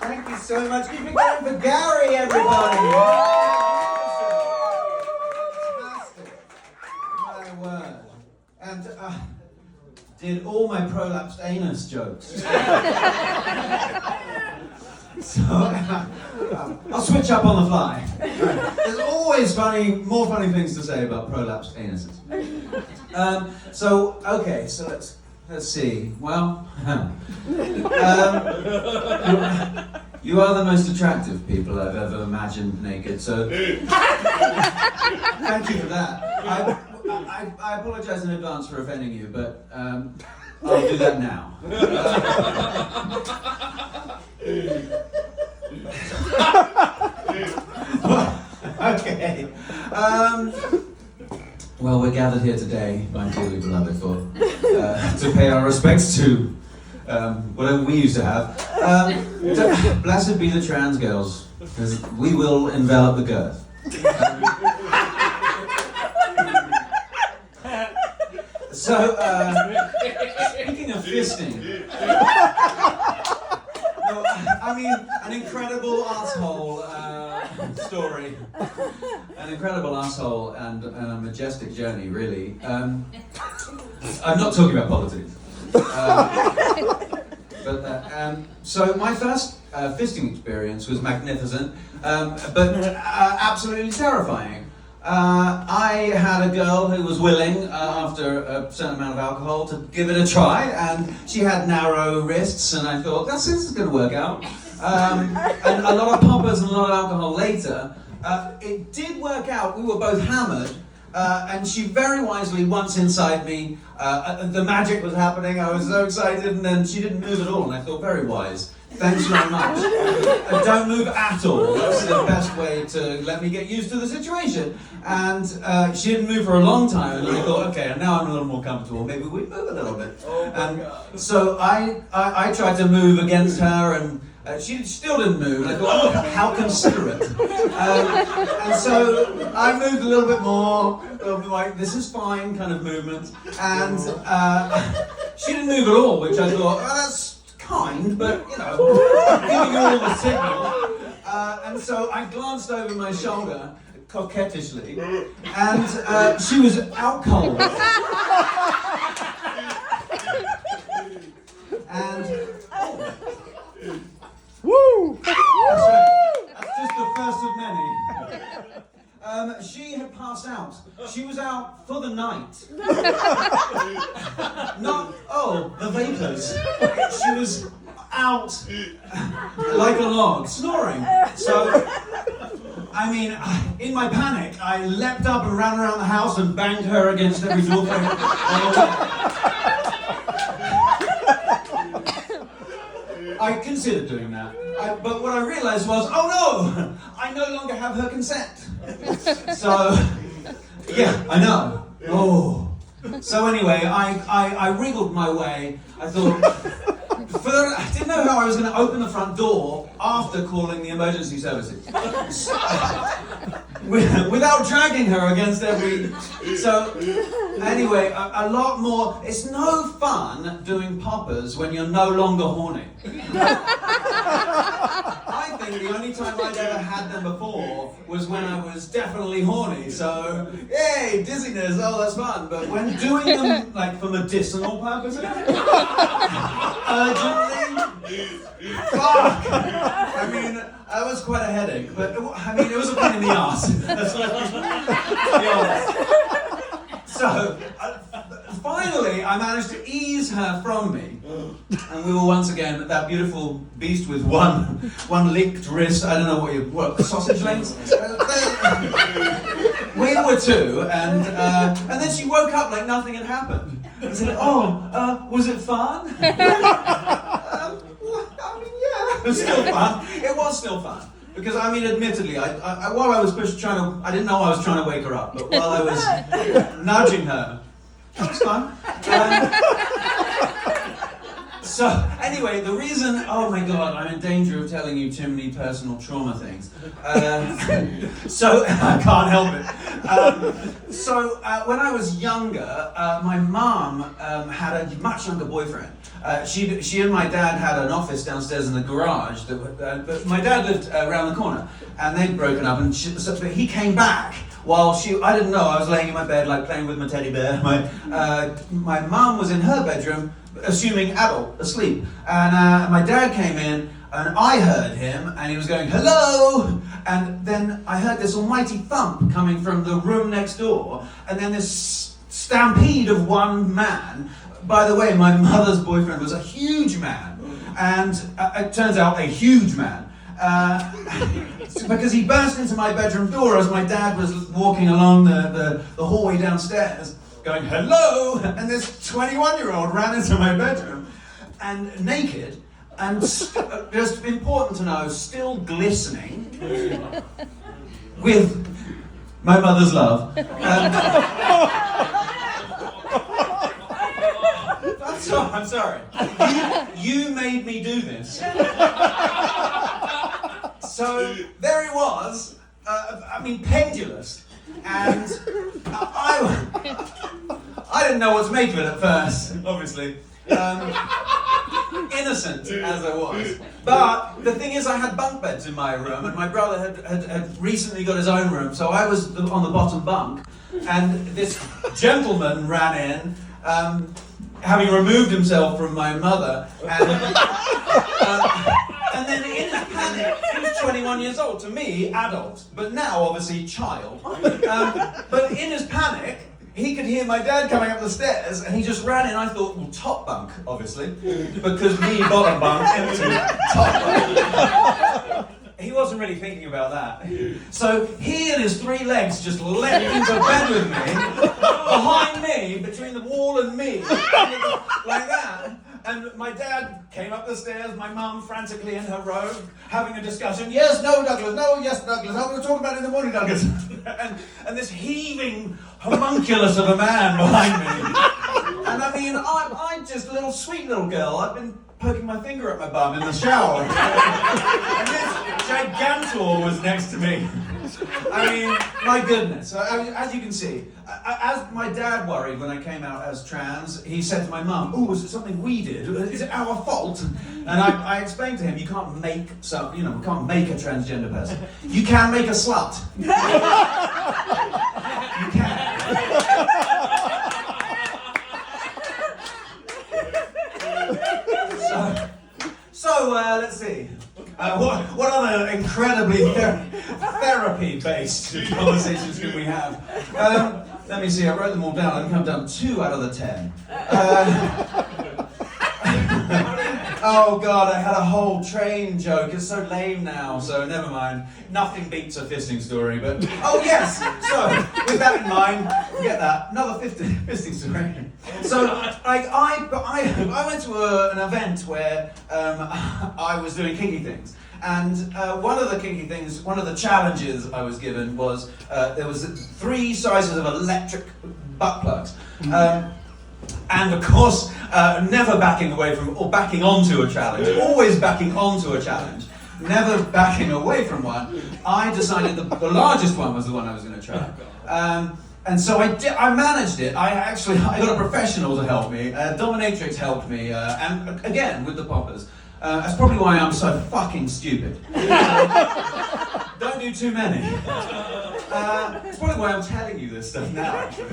Thank you so much. Keep it going for Gary, everybody. Fantastic. My word. And did all my prolapsed anus jokes. So I'll switch up on the fly. There's always more funny things to say about prolapsed anuses. So let's see. Well, you are the most attractive people I've ever imagined naked. So thank you for that. I apologize in advance for offending you, but I'll do that now. Okay. Well, we're gathered here today, my dearly beloved, to pay our respects to whatever we used to have. Blessed be the trans girls, because we will envelop the girth. So, speaking of fisting, no, I mean, an incredible asshole story. An incredible asshole and a majestic journey, really. I'm not talking about politics. So my first fisting experience was magnificent, but absolutely terrifying. I had a girl who was willing, after a certain amount of alcohol, to give it a try, and she had narrow wrists, and I thought, this is going to work out. And a lot of poppers and a lot of alcohol later, it did work out. We were both hammered, and she very wisely, once inside me, the magic was happening. I was so excited, and then she didn't move at all, and I thought, very wise. Thanks very much. Don't move at all. That's the best way to let me get used to the situation. And she didn't move for a long time, and I thought, okay, and now I'm a little more comfortable. Maybe we move a little bit. So I tried to move against her, and she still didn't move. And I thought, oh, how considerate. And so I moved a little bit more, like this is fine kind of movement. And she didn't move at all, which I thought, oh, that's kind, but you know, giving you all the signal. And so I glanced over my shoulder coquettishly, and she was out cold. And woo! That's right. That's just the first of many. She had passed out. She was out for the night. The vapors. She was out like a log, snoring. So, I mean, in my panic, I leapt up and ran around the house and banged her against every door frame. I considered doing that, but what I realized was, oh no, I no longer have her consent. So, yeah, I know. Oh. So anyway, I wriggled my way. I thought, I didn't know how I was going to open the front door after calling the emergency services. Without dragging her against every... So, anyway, a lot more... It's no fun doing poppers when you're no longer horny. I think the only time I'd ever had them before was when I was definitely horny. So, yay, dizziness, oh, that's fun. But when doing them, like, for medicinal purposes, urgently, fuck! I mean, that was quite a headache, but I mean, it was a pain in the ass. That's what I be honest. So, finally, I managed to ease her from me, and we were once again that beautiful beast with one licked wrist. I don't know what sausage links. We were two, and then she woke up like nothing had happened. And said, "Oh, was it fun?" It was still fun. It was still fun. Because, I mean, admittedly, while I was I didn't know I was trying to wake her up, but while I was nudging her, it was fun. So anyway, the reason, oh my God, I'm in danger of telling you too many personal trauma things. So I can't help it. When I was younger, my mum had a much younger boyfriend. She and my dad had an office downstairs in the garage, but my dad lived around the corner, and they'd broken up, but he came back while I didn't know, I was laying in my bed like playing with my teddy bear. My mum was in her bedroom, assuming adult, asleep, and my dad came in, and I heard him, and he was going, hello, and then I heard this almighty thump coming from the room next door, and then this stampede of one man. By the way, my mother's boyfriend was a huge man, and it turns out a huge man, because he burst into my bedroom door as my dad was walking along the hallway downstairs, going, hello, and this 21-year-old ran into my bedroom, and naked, and just important to know, still glistening with my mother's love. I'm sorry. You made me do this. So there he was, pendulous, and I didn't know what to make of it at first, obviously. Innocent as I was. But the thing is, I had bunk beds in my room, and my brother had recently got his own room, so I was on the bottom bunk, and this gentleman ran in, having removed himself from my mother, and then in a panic, he was 21 years old, to me, adult, but now obviously child. But in his panic, he could hear my dad coming up the stairs, and he just ran in. I thought, well, top bunk, obviously, because me, bottom bunk, empty, top bunk. He wasn't really thinking about that. So he and his three legs just leapt into bed with me, behind me, between the wall and me, like that. And my dad came up the stairs, my mum frantically in her robe, having a discussion. Yes, no, Douglas, no, yes, Douglas, I'm going to talk about it in the morning, Douglas. and this heaving homunculus of a man behind me. And I mean, I'm just a little sweet little girl. I've been poking my finger at my bum in the shower. And this gigantor was next to me. I mean, my goodness. As you can see, as my dad worried when I came out as trans, he said to my mum, "Oh, was it something we did? Is it our fault?" And I explained to him, you can't make we can't make a transgender person. You can make a slut. You can. So let's see. What other incredibly therapy-based conversations can we have? Let me see, I wrote them all down. I think I've done 2 out of the 10. Oh God, I had a whole train joke. It's so lame now, so never mind. Nothing beats a fisting story, but... Oh yes! So, with that in mind, get that. Another fisting story. So, I went to an event where I was doing kinky things. And one of the challenges I was given was, there was 3 sizes of electric butt plugs. And of course, never backing away from, or backing onto a challenge, always backing onto a challenge, never backing away from one, I decided the largest one was the one I was going to try. And so I managed it. I got a professional to help me, dominatrix helped me, and again, with the poppers. That's probably why I'm so fucking stupid. Don't do too many. It's probably why I'm telling you this stuff now, actually.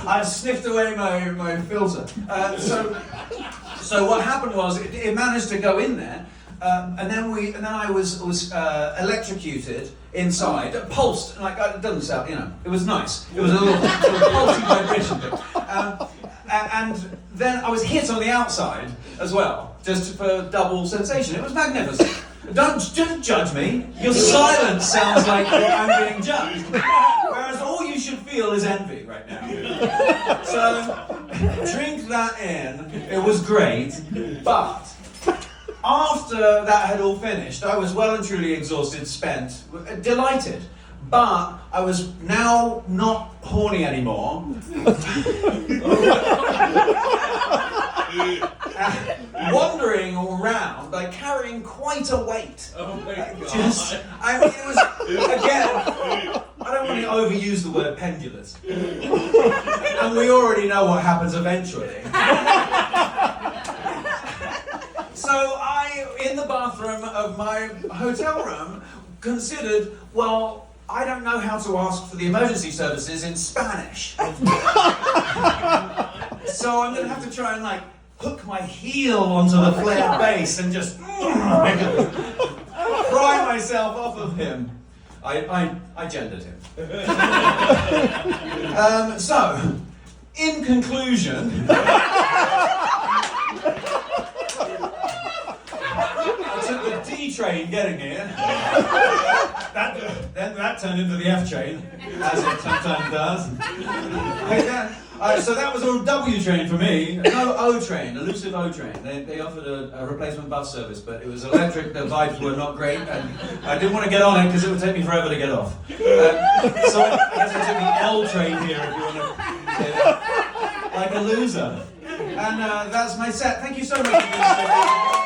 I've sniffed away my filter. So what happened was, it managed to go in there, and then I was electrocuted inside, pulsed, like, it doesn't sound, it was nice. It was a little sort of pulsing vibration thing. And then I was hit on the outside as well, just for double sensation. It was magnificent. Don't judge me. Your silence sounds like I'm being judged. Whereas all you should feel is envy right now. So, drink that in. It was great. But, after that had all finished, I was well and truly exhausted, spent, delighted. But I was now not horny anymore. wandering around, like carrying quite a weight. Oh my God. I mean, it was, again, I don't want to overuse the word pendulous. And we already know what happens eventually. So I, in the bathroom of my hotel room, considered, well, I don't know how to ask for the emergency services in Spanish. So I'm going to have to try and like hook my heel onto the flared base and just pry myself off of him. I gendered him. So, in conclusion, I took the D train getting here. Then that turned into the F train, as it sometimes does. So that was a W train for me. No, O train, elusive O train. They offered a replacement bus service, but it was electric, the vibes were not great, and I didn't want to get on it because it would take me forever to get off. So I guess I took the L train here, if you want to say that. Like a loser. And that's my set. Thank you so much for being so